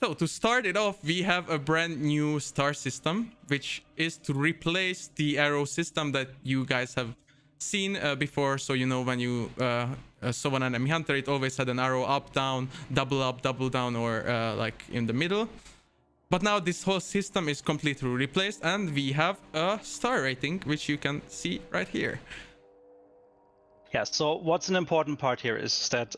So to start it off, we have a brand new star system, which is to replace the arrow system that you guys have seen before. So you know, when you saw an enemy hunter, it always had an arrow up, down, double down, or like in the middle. But now this whole system is completely replaced, and we have a star rating, which you can see right here. Yeah, so what's an important part here is that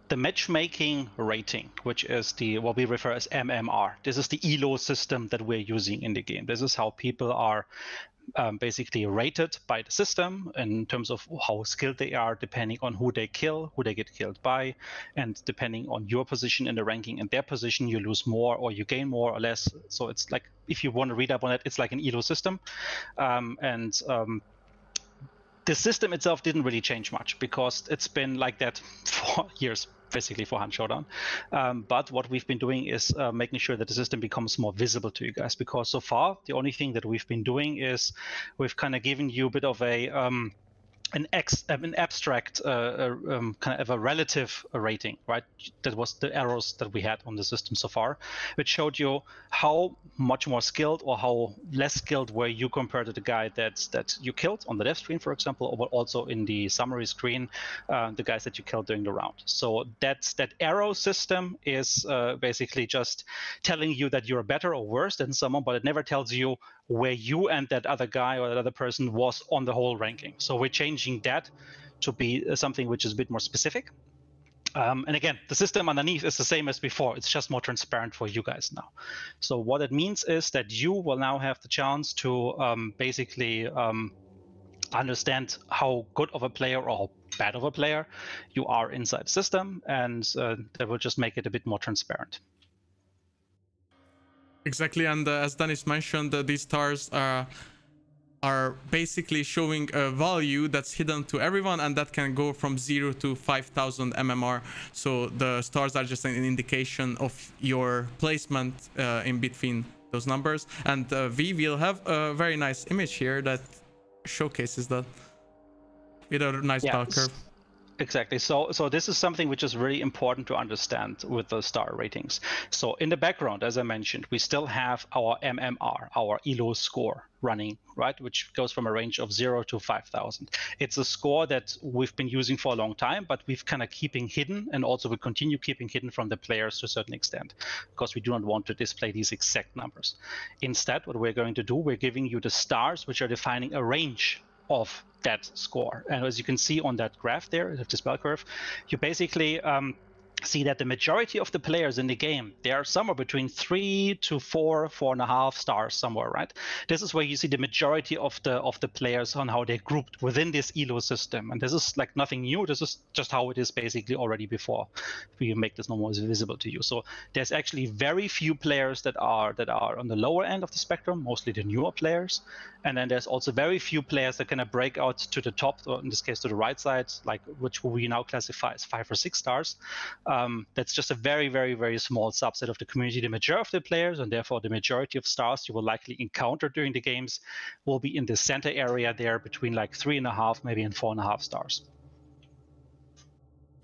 the matchmaking rating, which is what we refer as MMR, this is the ELO system that we're using in the game. This is how people are basically rated by the system in terms of how skilled they are, depending on who they kill, who they get killed by, and depending on your position in the ranking and their position, you lose more or you gain more or less. So it's like, if you want to read up on it, it's like an ELO system. The system itself didn't really change much because it's been like that for years, basically, for Hunt Showdown. But what we've been doing is making sure that the system becomes more visible to you guys, because so far the only thing that we've been doing is we've kind of given you a bit of a an abstract kind of a relative rating, right? That was the arrows that we had on the system so far, which showed you how much more skilled or how less skilled were you compared to the guy that you killed on the left screen, for example, or also in the summary screen, the guys that you killed during the round. So that arrow system is basically just telling you that you're better or worse than someone, but it never tells you where you and that other guy or that other person was on the whole ranking. So we're changing that to be something which is a bit more specific. And again, the system underneath is the same as before. It's just more transparent for you guys now. So what it means is that you will now have the chance to basically understand how good of a player or how bad of a player you are inside the system, and that will just make it a bit more transparent. Exactly, and as Dennis mentioned, these stars are basically showing a value that's hidden to everyone, and that can go from 0 to 5,000 MMR. So the stars are just an indication of your placement in between those numbers. And we will have a very nice image here that showcases that with a nice bell curve. Exactly. So this is something which is really important to understand with the star ratings. So in the background, as I mentioned, we still have our MMR, our ELO score running, right, which goes from a range of 0 to 5,000. It's a score that we've been using for a long time, but we've kind of keeping hidden, and also will continue keeping hidden from the players to a certain extent, because we do not want to display these exact numbers. Instead, what we're going to do, we're giving you the stars which are defining a range of that score. And as you can see on that graph there, this bell curve, you basically see that the majority of the players in the game, they are somewhere between 3 to 4, 4.5 stars somewhere, right? This is where you see the majority of the players on how they're grouped within this ELO system. And this is like nothing new. This is just how it is basically already before we make this more visible to you. So there's actually very few players that are on the lower end of the spectrum, mostly the newer players. And then there's also very few players that kind of break out to the top, or in this case to the right side, like which we now classify as 5 or 6 stars. That's just a very, very, very small subset of the community. The majority of the players, and therefore the majority of stars you will likely encounter during the games, will be in the center area there between like 3.5, maybe and 4.5 stars.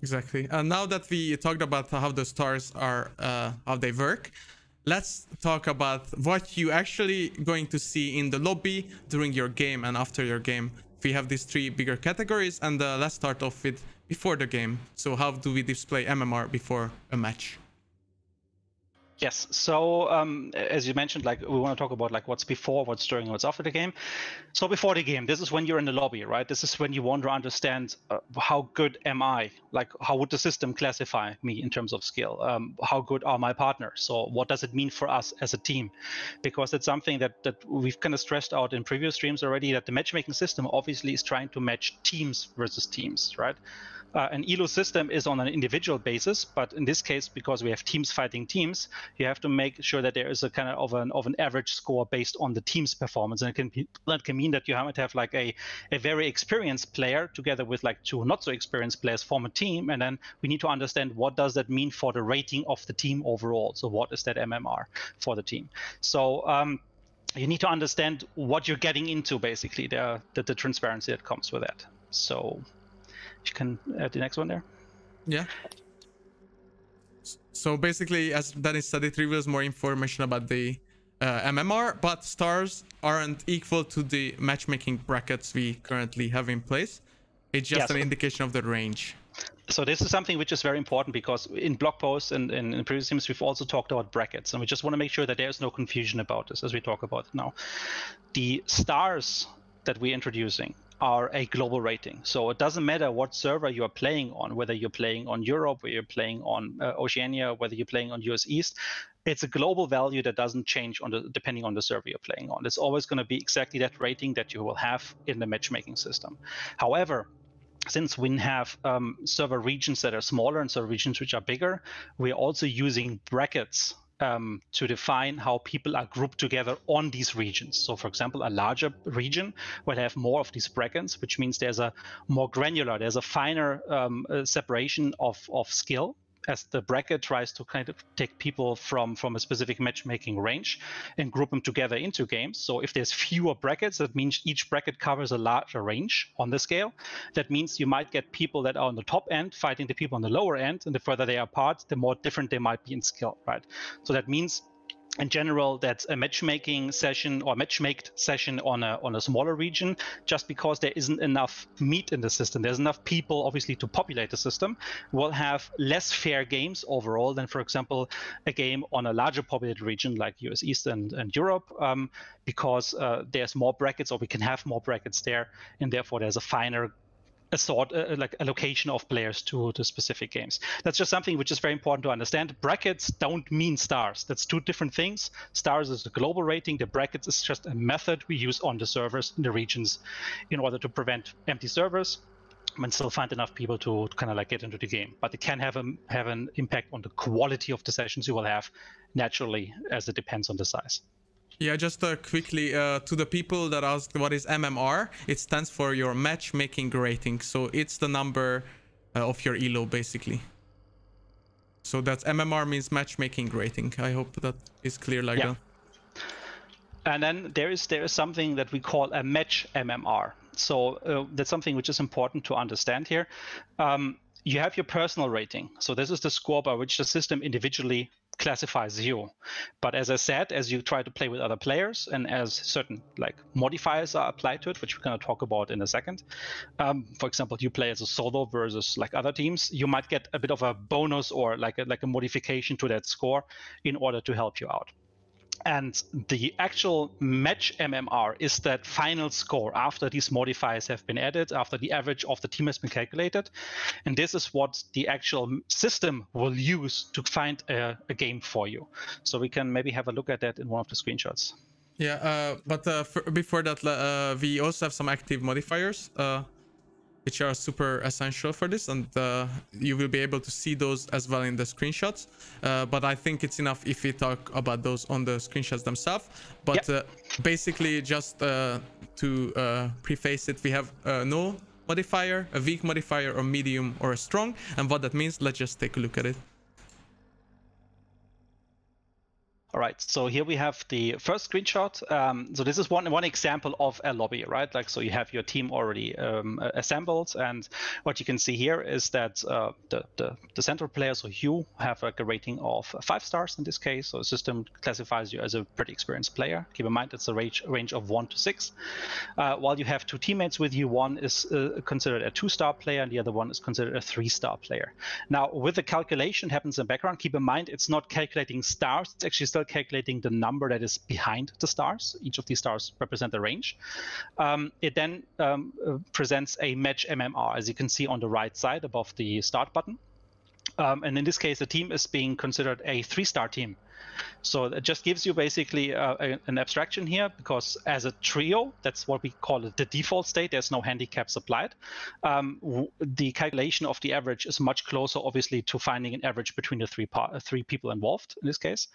Exactly. And now that we talked about how the stars are, how they work, let's talk about what you actually going to see in the lobby during your game and after your game. We have these 3 bigger categories, and let's start off with before the game. So how do we display MMR before a match? Yes. So as you mentioned, like we want to talk about like what's before, what's during, what's after the game. So before the game, this is when you're in the lobby, right? This is when you want to understand how good am I? Like how would the system classify me in terms of skill? How good are my partners? So what does it mean for us as a team? Because it's something that we've kind of stressed out in previous streams already, that the matchmaking system obviously is trying to match teams versus teams, right? An ELO system is on an individual basis, but in this case, because we have teams fighting teams, you have to make sure that there is a kind of an average score based on the team's performance. And that can mean that you might have like a very experienced player together with like 2 not so experienced players form a team, and then we need to understand what does that mean for the rating of the team overall. So what is that MMR for the team? So you need to understand what you're getting into, basically, the transparency that comes with that. So you can add the next one there. Yeah. So basically, as Dennis said, it reveals more information about the MMR, but stars aren't equal to the matchmaking brackets we currently have in place. It's just an indication of the range. So this is something which is very important, because in blog posts and in previous streams, we've also talked about brackets, and we just want to make sure that there's no confusion about this as we talk about it now. The stars that we're introducing are a global rating. So it doesn't matter what server you are playing on, whether you're playing on Europe, whether you're playing on Oceania, whether you're playing on US East. It's a global value that doesn't change depending on the server you're playing on. It's always going to be exactly that rating that you will have in the matchmaking system. However, since we have server regions that are smaller and server regions which are bigger, we're also using brackets to define how people are grouped together on these regions. So for example, a larger region will have more of these brackets, which means there's a more granular, there's a finer separation of skill, as the bracket tries to kind of take people from a specific matchmaking range and group them together into games. So if there's fewer brackets, that means each bracket covers a larger range on the scale. That means you might get people that are on the top end fighting the people on the lower end, and the further they are apart, the more different they might be in skill, right? So that means in general, that's a matchmaking session or matchmaked session on a smaller region, just because there isn't enough meat in the system. There's enough people, obviously, to populate the system. We'll have less fair games overall than, for example, a game on a larger populated region like US East and Europe, because there's more brackets, or we can have more brackets there, and therefore there's a finer like allocation of players to specific games. That's just something which is very important to understand. Brackets don't mean stars. That's two different things. Stars is a global rating. The brackets is just a method we use on the servers in the regions in order to prevent empty servers and still find enough people to kind of like get into the game. But it can have an impact on the quality of the sessions you will have naturally, as it depends on the size. Yeah, just quickly, to the people that asked what is MMR, it stands for your matchmaking rating. So it's the number of your ELO, basically. So that's MMR means matchmaking rating. I hope that is clear like that. And then there is something that we call a match MMR. So that's something which is important to understand here. You have your personal rating. So this is the score by which the system individually classifies you. But as I said, as you try to play with other players and as certain like modifiers are applied to it, which we're going to talk about in a second, for example, you play as a solo versus like other teams, you might get a bit of a bonus or like a modification to that score in order to help you out. And the actual match MMR is that final score after these modifiers have been added, after the average of the team has been calculated. And this is what the actual system will use to find a game for you. So we can maybe have a look at that in one of the screenshots. Yeah, but before that, we also have some active modifiers, which are super essential for this, and you will be able to see those as well in the screenshots. But I think it's enough if we talk about those on the screenshots themselves. But basically, just to preface it, we have no modifier, a weak modifier, or medium, or a strong. And what that means, let's just take a look at it. All right, so here we have the first screenshot. So this is one example of a lobby, right? Like, so you have your team already assembled, and what you can see here is that the central player, so you have like a rating of 5 stars in this case. So the system classifies you as a pretty experienced player. Keep in mind it's a range of 1 to 6. While you have 2 teammates with you, one is considered a 2-star player, and the other one is considered a 3-star player. Now, with the calculation happens in the background, keep in mind it's not calculating stars. It's actually still calculating the number that is behind the stars. Each of these stars represent a range. It then presents a match MMR, as you can see on the right side above the start button. And in this case, the team is being considered a 3-star team. So it just gives you basically an abstraction here, because as a trio, that's what we call it the default state. There's no handicaps applied. The calculation of the average is much closer, obviously, to finding an average between the three people involved in this case.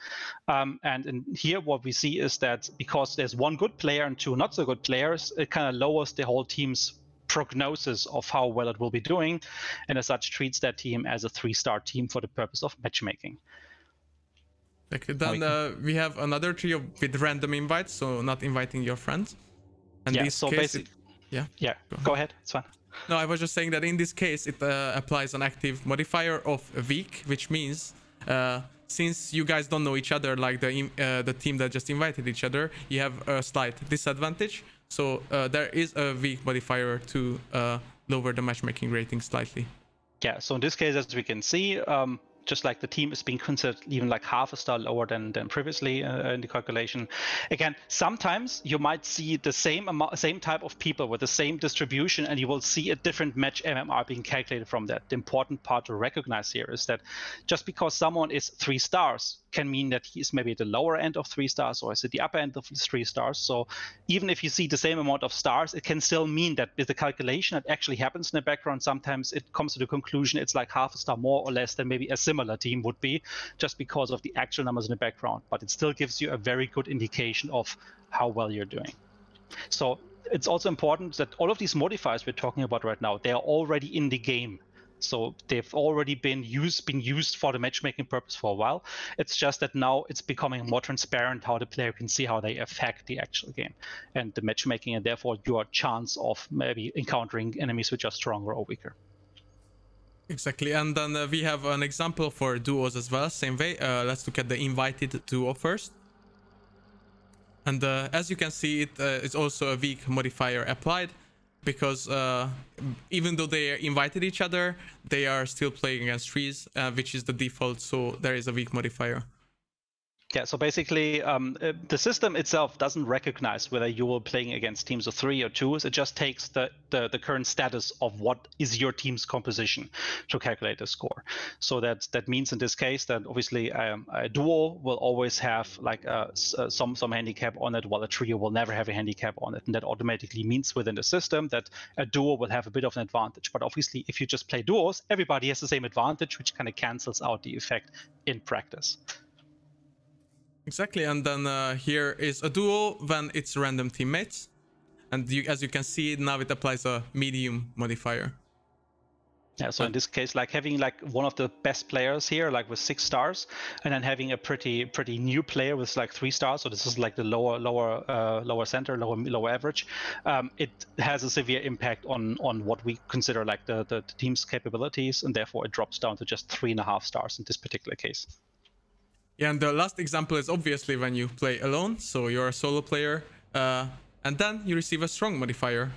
And in here, what we see is that because there's 1 good player and 2 not so good players, it kind of lowers the whole team's prognosis of how well it will be doing, and as such treats that team as a 3-star team for the purpose of matchmaking. Okay, then we have another trio with random invites, so not inviting your friends. And yeah, so basically, go ahead, it's fine. No, I was just saying that in this case, it applies an active modifier of weak, which means Since you guys don't know each other, like the team that just invited each other, you have a slight disadvantage. So there is a weak modifier to lower the matchmaking rating slightly. Yeah, so in this case, as we can see, just like the team is being considered even like half a star lower than previously in the calculation. Again, sometimes you might see the same type of people with the same distribution, and you will see a different match MMR being calculated from that. The important part to recognize here is that just because someone is 3 stars can mean that he is maybe at the lower end of 3 stars or is at the upper end of 3 stars. So even if you see the same amount of stars, it can still mean that with the calculation that actually happens in the background, sometimes it comes to the conclusion it's like half a star more or less than maybe a similar team would be, just because of the actual numbers in the background. But it still gives you a very good indication of how well you're doing. So it's also important that all of these modifiers we're talking about right now, they are already in the game. So they've already been used for the matchmaking purpose for a while. It's just that now it's becoming more transparent how the player can see how they affect the actual game and the matchmaking, and therefore your chance of maybe encountering enemies which are stronger or weaker. Exactly, and then we have an example for duos as well, same way. Let's look at the invited duo first. And as you can see, it's also a weak modifier applied, because even though they invited each other, they are still playing against threes, which is the default, so there is a weak modifier. Yeah, so basically the system itself doesn't recognize whether you are playing against teams of 3 or 2s. It just takes the current status of what is your team's composition to calculate the score. So that means in this case that obviously a duo will always have like some handicap on it, while a trio will never have a handicap on it. And that automatically means within the system that a duo will have a bit of an advantage. But obviously, if you just play duos, everybody has the same advantage, which kind of cancels out the effect in practice. Exactly, and then here is a duo when it's random teammates. And as you can see, now it applies a medium modifier. Yeah, so in this case, like having like one of the best players here, like with 6 stars, and then having a pretty new player with like 3 stars. So this is like the lower center, lower average. It has a severe impact on what we consider like the team's capabilities, and therefore it drops down to just 3.5 stars in this particular case. Yeah, and the last example is obviously when you play alone, so you're a solo player, and then you receive a strong modifier.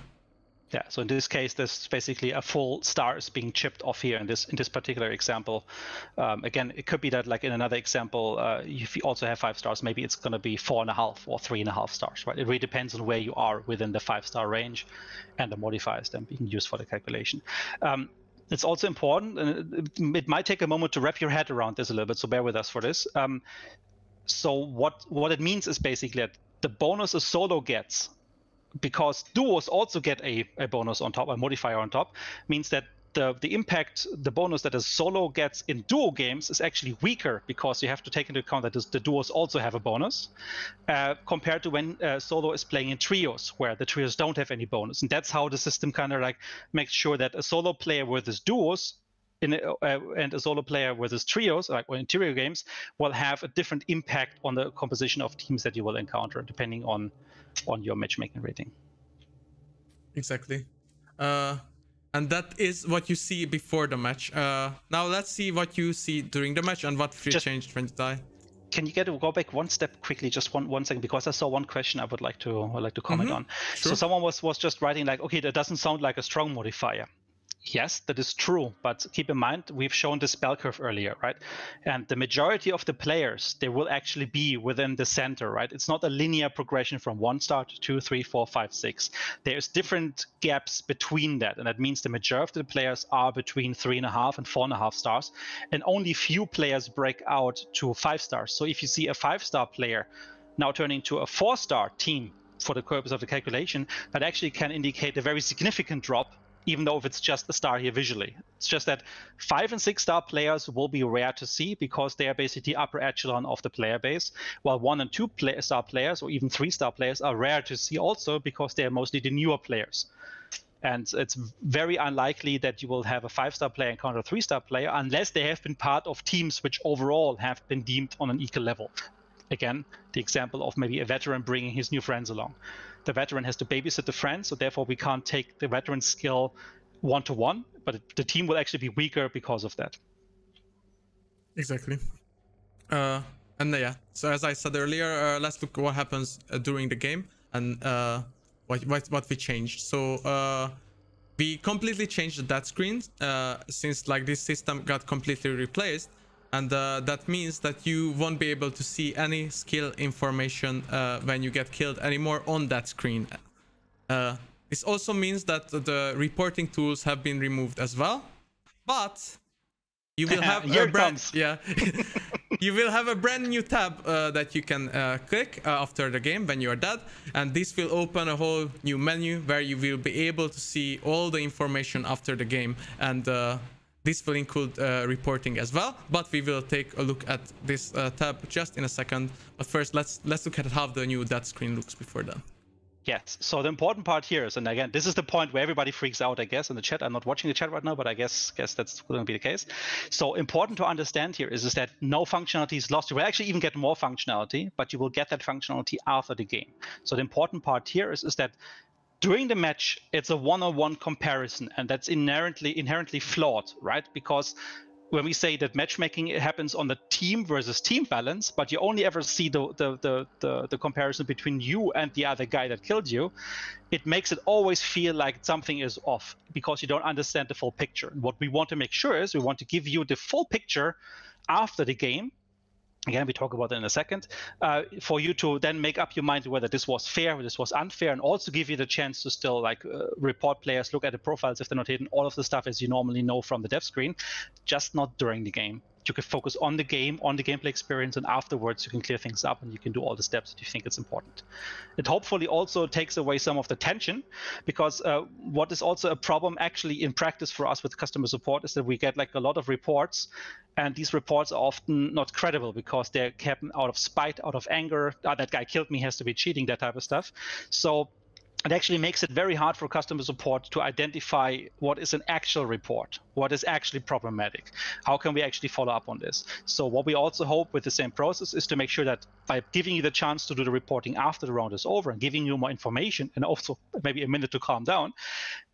Yeah, so in this case, there's basically a full star is being chipped off here in this particular example. Again, it could be that like in another example, if you also have 5 stars, maybe it's going to be 4.5 or 3.5 stars, right? It really depends on where you are within the 5-star range and the modifiers then being used for the calculation. It's also important, and it might take a moment to wrap your head around this a little bit, so bear with us for this. So what it means is basically that the bonus a solo gets, because duos also get a bonus on top, a modifier on top, means that the impact, the bonus that a solo gets in duo games is actually weaker, because you have to take into account that the duos also have a bonus, compared to when solo is playing in trios, where the trios don't have any bonus. And that's how the system kind of like makes sure that a solo player with his duos and a solo player with his trios, like in trio games, will have a different impact on the composition of teams that you will encounter, depending on your matchmaking rating. Exactly. And that is what you see before the match. Now let's see what you see during the match and what changed when you die. Can you go back one step quickly, just one second, because I saw one question I would like to comment on. Sure. So someone was just writing like, okay, that doesn't sound like a strong modifier. Yes, that is true, but keep in mind, we've shown this bell curve earlier, right? And the majority of the players, they will actually be within the center, right? It's not a linear progression from 1 star to 2, 3, 4, 5, 6. There's different gaps between that, and that means the majority of the players are between 3.5 and 4.5 stars, and only few players break out to 5 stars. So if you see a 5-star player now turning to a 4-star team for the purpose of the calculation, that actually can indicate a very significant drop, even though if it's just a star here visually. It's just that 5- and 6-star players will be rare to see, because they are basically upper echelon of the player base, while 1- and 2-star players or even 3-star players are rare to see also, because they are mostly the newer players. And it's very unlikely that you will have a 5-star player encounter a 3-star player unless they have been part of teams which overall have been deemed on an equal level. Again, the example of maybe a veteran bringing his new friends along. The veteran has to babysit the friends, so therefore we can't take the veteran skill 1-to-1, but the team will actually be weaker because of that. Exactly. And yeah, so as I said earlier, let's look what happens during the game and what we changed. So we completely changed that screen since like this system got completely replaced, and that means that you won't be able to see any skill information when you get killed anymore on that screen. This also means that the reporting tools have been removed as well, but you will have Here a it brand comes. you will have a brand new tab that you can click after the game when you are dead, and this will open a whole new menu where you will be able to see all the information after the game, and this will include reporting as well. But we will take a look at this tab just in a second. But first, let's look at how the new death screen looks before then. Yes. So the important part here is, and again, this is the point where everybody freaks out, I guess, in the chat. I'm not watching the chat right now, but I guess that's going to be the case. So important to understand here is that no functionality is lost. You will actually even get more functionality, but you will get that functionality after the game. So the important part here is that during the match, it's a one-on-one comparison, and that's inherently flawed, right? Because when we say that matchmaking, it happens on the team versus team balance, but you only ever see the comparison between you and the other guy that killed you, it makes it always feel like something is off because you don't understand the full picture. And what we want to make sure is we want to give you the full picture after the game. Again, we talk about that in a second, for you to then make up your mind whether this was fair, whether this was unfair, and also give you the chance to still like report players, look at the profiles if they're not hidden, all of the stuff as you normally know from the dev screen, just not during the game. You can focus on the game, on the gameplay experience, and afterwards you can clear things up and you can do all the steps that you think it's important. It hopefully also takes away some of the tension, because what is also a problem actually in practice for us with customer support is that we get like a lot of reports, and these reports are often not credible because they happen out of spite, out of anger. That guy killed me, has to be cheating, that type of stuff. So it actually makes it very hard for customer support to identify what is an actual report, what is actually problematic. How can we actually follow up on this? So what we also hope with the same process is to make sure that by giving you the chance to do the reporting after the round is over and giving you more information and also maybe a minute to calm down,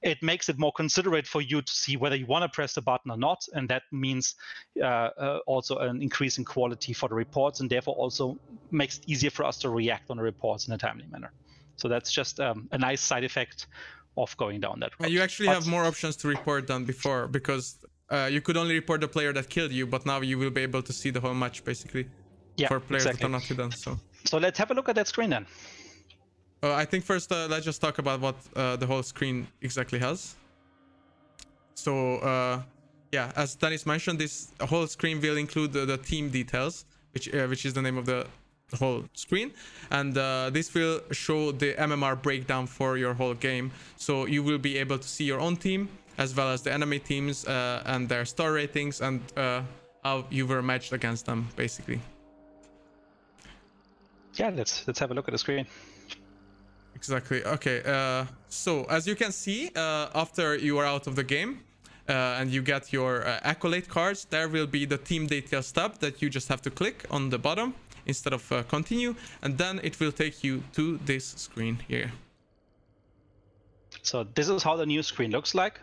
it makes it more considerate for you to see whether you want to press the button or not. And that means also an increase in quality for the reports, and therefore also makes it easier for us to react on the reports in a timely manner. So that's just a nice side effect of going down that road. You actually have more options to report than before, because you could only report the player that killed you, but now you will be able to see the whole match basically, for players that are not hidden. So let's have a look at that screen then. I think first let's just talk about what the whole screen exactly has. So yeah, as Dennis mentioned, this whole screen will include the team details, which is the name of the whole screen, and this will show the MMR breakdown for your whole game. So you will be able to see your own team as well as the enemy teams and their star ratings and how you were matched against them basically. Yeah, let's have a look at the screen. Exactly. Okay, so as you can see, after you are out of the game and you get your accolade cards, there will be the team details tab that you just have to click on the bottom instead of continue, and then it will take you to this screen here. So this is how the new screen looks like.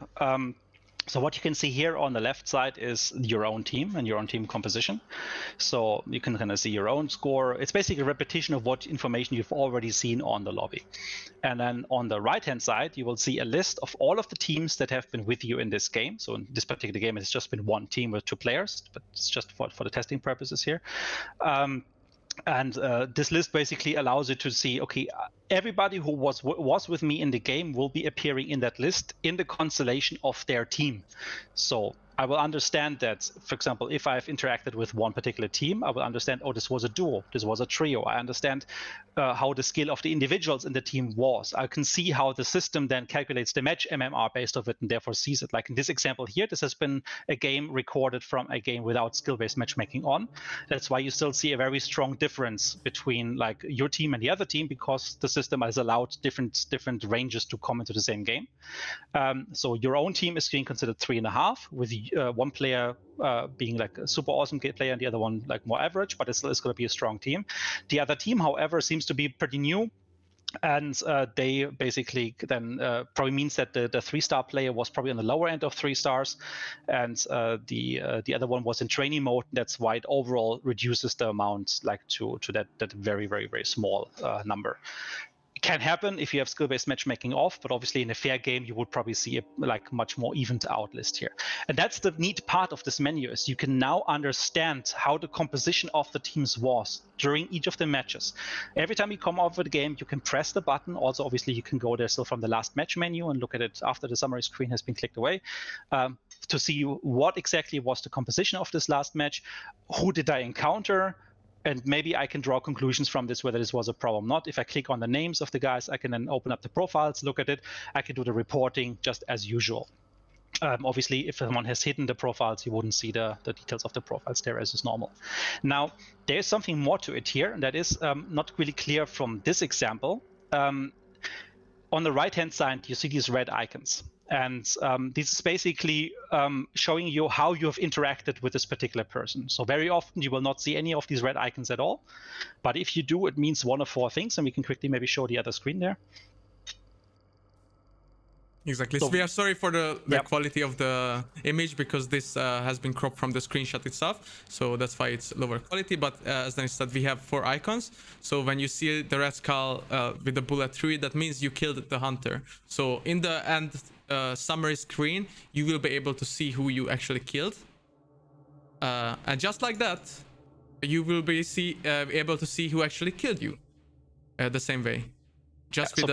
So what you can see here on the left side is your own team and your own team composition. So you can kind of see your own score. It's basically a repetition of what information you've already seen on the lobby. And then on the right-hand side, you will see a list of all of the teams that have been with you in this game. So in this particular game, it's just been one team with 2 players, but it's just for the testing purposes here. And this list basically allows you to see, okay, everybody who was with me in the game will be appearing in that list in the constellation of their team. So I will understand that, for example, if I've interacted with one particular team, I will understand, oh, this was a duo, this was a trio. I understand how the skill of the individuals in the team was. I can see how the system then calculates the match MMR based off it and therefore sees it. Like in this example here, this has been a game recorded from a game without skill-based matchmaking on. That's why you still see a very strong difference between like your team and the other team, because the system has allowed different ranges to come into the same game. So your own team is being considered 3.5, with one player being like a super awesome player and the other one like more average, but it still is going to be a strong team. The other team, however, seems to be pretty new. And they basically then probably means that the 3-star player was probably on the lower end of 3 stars, and the other one was in training mode. That's why it overall reduces the amount like to that very, very, very small number. Can happen if you have skill-based matchmaking off, but obviously in a fair game you would probably see a like much more evened out list here. And that's the neat part of this menu, is you can now understand how the composition of the teams was during each of the matches. Every time you come over the game, you can press the button. Also, obviously, you can go there still from the last match menu and look at it after the summary screen has been clicked away, to see what exactly was the composition of this last match, who did I encounter, and maybe I can draw conclusions from this, whether this was a problem or not. If I click on the names of the guys, I can then open up the profiles, look at it. I can do the reporting just as usual. Obviously, if someone has hidden the profiles, you wouldn't see the details of the profiles there as is normal. Now, there's something more to it here, and that is not really clear from this example. On the right-hand side, you see these red icons. And this is basically showing you how you have interacted with this particular person. So very often you will not see any of these red icons at all. But if you do, it means one of 4 things. And we can quickly maybe show the other screen there. Exactly. So we are sorry for the quality of the image, because this has been cropped from the screenshot itself. So that's why it's lower quality. But as Dennis said, we have 4 icons. So when you see the red skull with the bullet through it, that means you killed the hunter. So in the end summary screen, you will be able to see who you actually killed. And just like that, you will be able to see who actually killed you the same way. Just with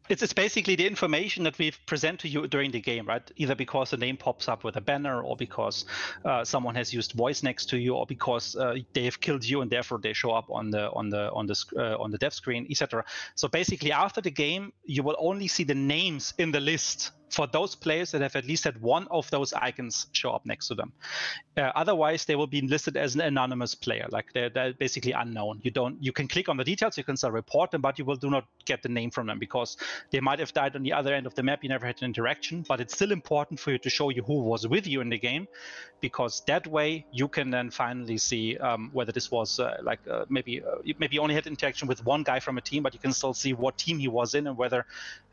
It's basically the information that we present to you during the game, right? Either because the name pops up with a banner, or because someone has used voice next to you, or because they have killed you and therefore they show up on the dev screen, etc. So basically, after the game, you will only see the names in the list for those players that have at least had one of those icons show up next to them. Otherwise, they will be listed as an anonymous player, like they're basically unknown. You can click on the details, you can still report them, but you do not get the name from them, because they might have died on the other end of the map. You never had an interaction, but it's still important for you to show you who was with you in the game, because that way you can then finally see whether this was maybe you only had interaction with one guy from a team, but you can still see what team he was in, and whether,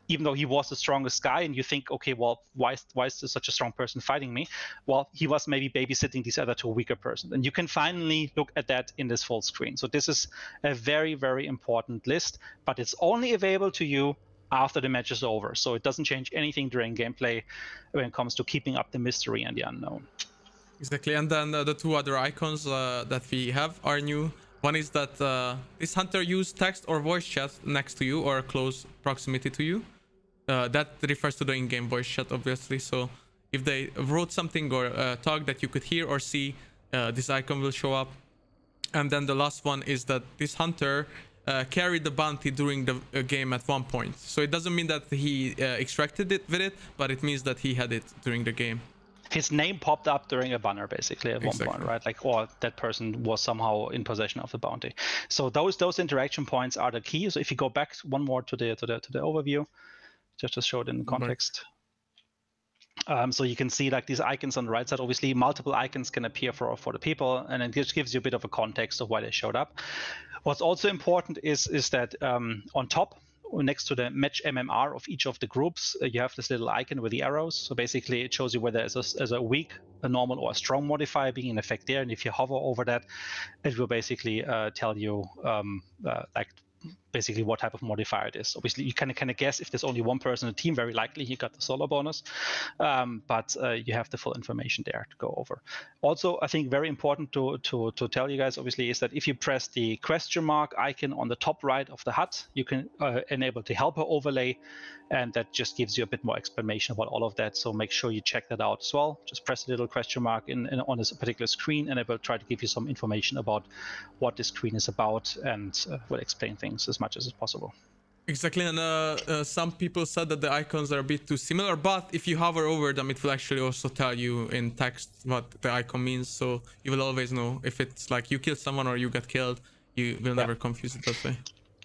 even though he was the strongest guy and you think, okay, well, why is this such a strong person fighting me? Well, he was maybe babysitting these other 2 weaker persons. And you can finally look at that in this full screen. So this is a very, very important list, but it's only available to you after the match is over. So it doesn't change anything during gameplay when it comes to keeping up the mystery and the unknown. Exactly. And then the 2 other icons that we have are new. One is that this hunter used text or voice chat next to you or close proximity to you. That refers to the in-game voice chat, obviously. So if they wrote something or talk that you could hear or see, this icon will show up. And then the last one is that this hunter carried the bounty during the game at one point. So it doesn't mean that he extracted it with it, but it means that he had it during the game. His name popped up during a banner, basically, at one point, right? Like, or that person was somehow in possession of the bounty. So those interaction points are the key. So if you go back one more to the overview, just to show it in context. So you can see like these icons on the right side. Obviously, multiple icons can appear for the people, and it just gives you a bit of a context of why they showed up. What's also important is that on top, next to the match MMR of each of the groups, you have this little icon with the arrows. So basically, it shows you whether there's a weak, a normal, or a strong modifier being in effect there. And if you hover over that, it will basically tell you basically what type of modifier it is. Obviously, you kind of guess if there's only one person in the team, very likely he got the solo bonus, but you have the full information there to go over. Also, I think very important to tell you guys, obviously, is that if you press the question mark icon on the top right of the HUD, you can enable the helper overlay, and that just gives you a bit more explanation about all of that. So make sure you check that out as well. Just press the little question mark on this particular screen, and it will try to give you some information about what this screen is about, and will explain things as much as possible. Exactly, and some people said that the icons are a bit too similar, but if you hover over them, it will actually also tell you in text what the icon means, so you will always know if it's like you killed someone or you got killed. You will never confuse it that way.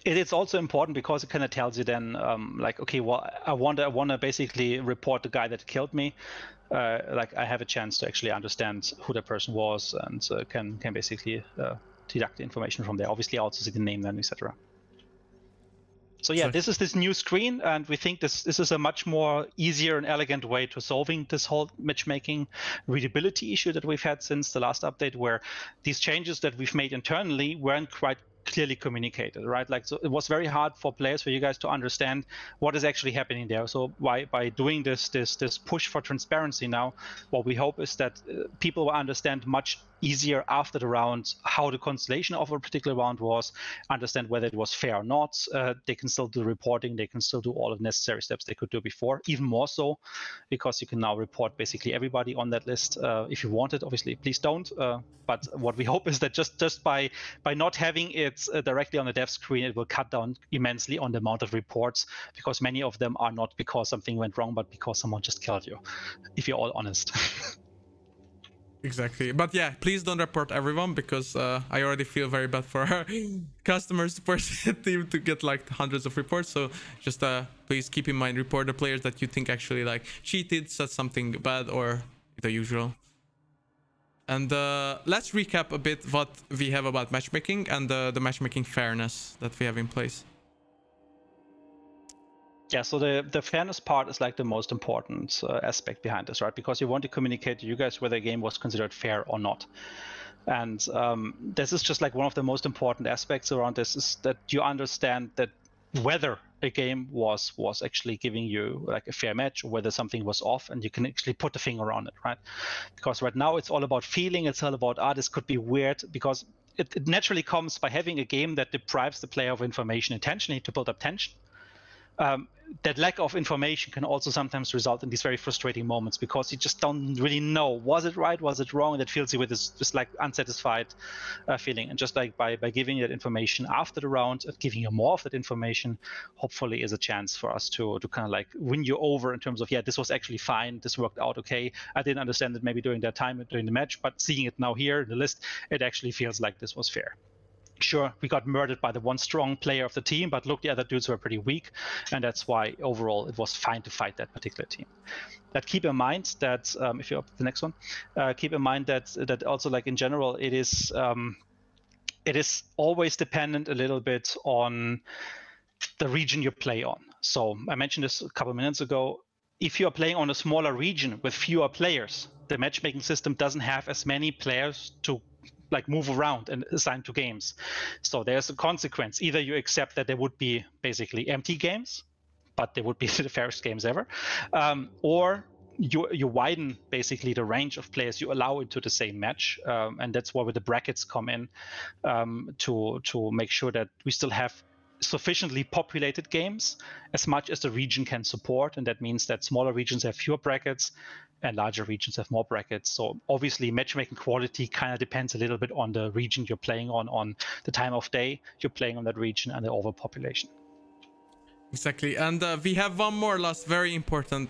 It's also important because it kind of tells you then, like, okay, well, I want to basically report the guy that killed me. Like, I have a chance to actually understand who the person was, and can basically deduct the information from there. Obviously, I also see the name then, etc. So yeah, this is this new screen, and we think this is a much more easier and elegant way to solving this whole matchmaking readability issue that we've had since the last update, where these changes that we've made internally weren't quite clearly communicated, right? Like, so it was very hard for players, for you guys to understand what is actually happening there. So by doing this push for transparency now, what we hope is that people will understand much easier after the round how the constellation of a particular round was, understand whether it was fair or not. They can still do reporting, they can still do all of the necessary steps they could do before, even more so, because you can now report basically everybody on that list. If you want it, obviously, please don't. But what we hope is that just by not having it directly on the dev screen, it will cut down immensely on the amount of reports, because many of them are not because something went wrong, but because someone just killed you, if you're all honest. Exactly. But yeah, please don't report everyone, because I already feel very bad for our customer support team to get like hundreds of reports. So just please keep in mind, report the players that you think actually like cheated, said something bad, or the usual. And let's recap a bit what we have about matchmaking and the matchmaking fairness that we have in place. Yeah, so the fairness part is like the most important aspect behind this, right? Because you want to communicate to you guys whether a game was considered fair or not. And this is just like one of the most important aspects around this, is that you understand that whether a game was actually giving you like a fair match, or whether something was off, and you can actually put the finger on it, right? Because right now it's all about feeling, it's all about, this could be weird, because it naturally comes by having a game that deprives the player of information intentionally to build up tension. That lack of information can also sometimes result in these very frustrating moments, because you just don't really know, was it right, was it wrong, and that fills you with this just like unsatisfied feeling. And just like by giving you that information after the round, giving you more of that information, hopefully is a chance for us to kind of like win you over in terms of, yeah, this was actually fine, this worked out okay. I didn't understand it maybe during that time during the match, but seeing it now here in the list, it actually feels like this was fair. Sure, we got murdered by the one strong player of the team, but look, the other dudes were pretty weak, and that's why overall it was fine to fight that particular team. But keep in mind that if you're up to the next one, keep in mind that also, like in general, it is always dependent a little bit on the region you play on. So I mentioned this a couple of minutes ago. If you're playing on a smaller region with fewer players, the matchmaking system doesn't have as many players to like move around and assign to games. So there's a consequence. Either you accept that there would be basically empty games, but they would be the fairest games ever, or you widen basically the range of players you allow into the same match, and that's where the brackets come in, to make sure that we still have sufficiently populated games as much as the region can support. And that means that smaller regions have fewer brackets and larger regions have more brackets. So obviously matchmaking quality kind of depends a little bit on the region you're playing on the time of day you're playing on that region, and the overpopulation. Exactly. And we have one more last very important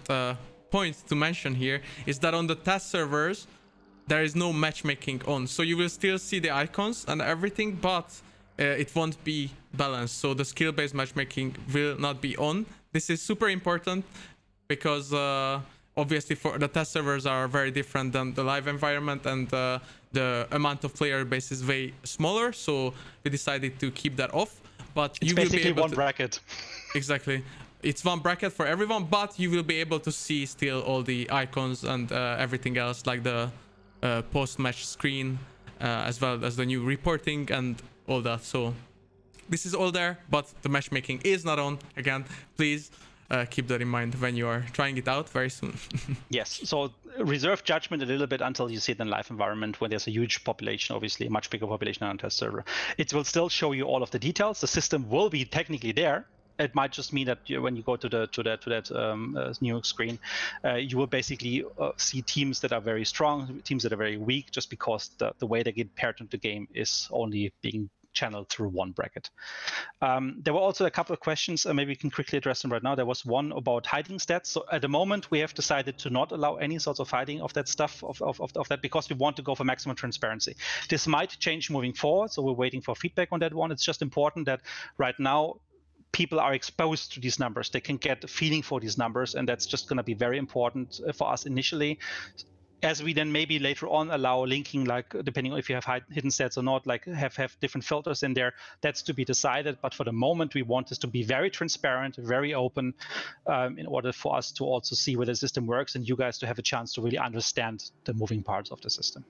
point to mention here, is that on the test servers there is no matchmaking on. So you will still see the icons and everything, but it won't be balanced. So the skill-based matchmaking will not be on. This is super important because obviously for the test servers are very different than the live environment, and the amount of player base is way smaller. So we decided to keep that off. But it's you will basically be able one to... bracket. Exactly. It's one bracket for everyone, but you will be able to see still all the icons and everything else, like the post-match screen, as well as the new reporting and all that. So this is all there, but the matchmaking is not on. Again, please keep that in mind when you are trying it out very soon. Yes, so reserve judgment a little bit until you see it in live environment, when there's a huge population, obviously a much bigger population on a test server. It will still show you all of the details. The system will be technically there. It might just mean that when you go to that new screen, you will basically see teams that are very strong, teams that are very weak, just because the way they get paired into the game is only being channeled through one bracket. There were also a couple of questions, maybe we can quickly address them right now. There was one about hiding stats. So at the moment, we have decided to not allow any sorts of hiding of that stuff, of that, because we want to go for maximum transparency. This might change moving forward, so we're waiting for feedback on that one. It's just important that right now, people are exposed to these numbers. They can get a feeling for these numbers, and that's just going to be very important for us initially. as we then maybe later on allow linking, like depending on if you have hidden stats or not, like have different filters in there, that's to be decided. But for the moment, we want this to be very transparent, very open, in order for us to also see where the system works and you guys to have a chance to really understand the moving parts of the system.